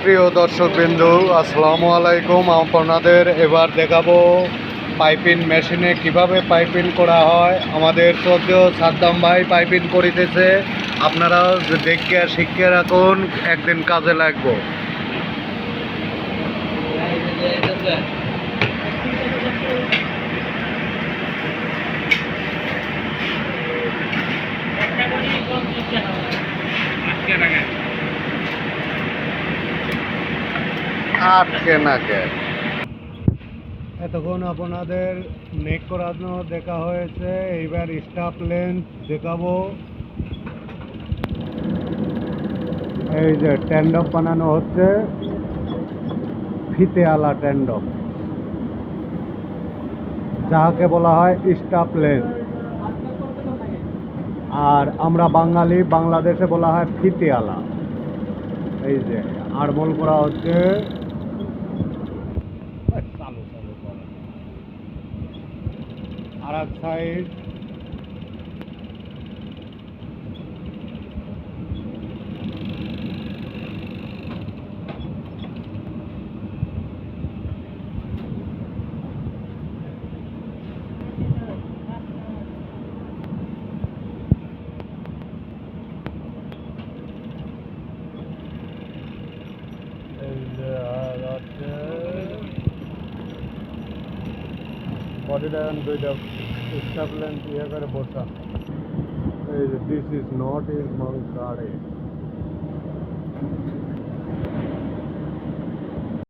প্রিয় দর্শকবৃন্দু, আসসালামু আলাইকুম। আপনাদের এবার দেখাবো পাইপিং মেশিনে কিভাবে পাইপিং করা হয়। আমাদের শ্রদ্ধেয় সাদ্দাম ভাই পাইপিং করিতেছে, আপনারাও দেখে শিখে রাখুন, একদিন কাজে লাগবো। আটকে নাকে এতক্ষণ আপনাদের নেক করানো দেখা হয়েছে, এইবার স্টাফ লেন্থ দেখাবো। এই যে ট্যান্ডপ বানানো হচ্ছে, ফিতে আলা ট্যান্ডপ, যাহাকে বলা হয় স্টাফ লেন্থ। আর আমরা বাঙালি, বাংলাদেশে বলা হয় ফিতে আলা। এই যে আরমোল করা হচ্ছে, চালু চালু করা। আর এক সাইড বডিটা দুইটা স্টাফ লেন্থ ইয়ে করে বসা। এই যে দিস ইজ নট ইজ মাং কারে।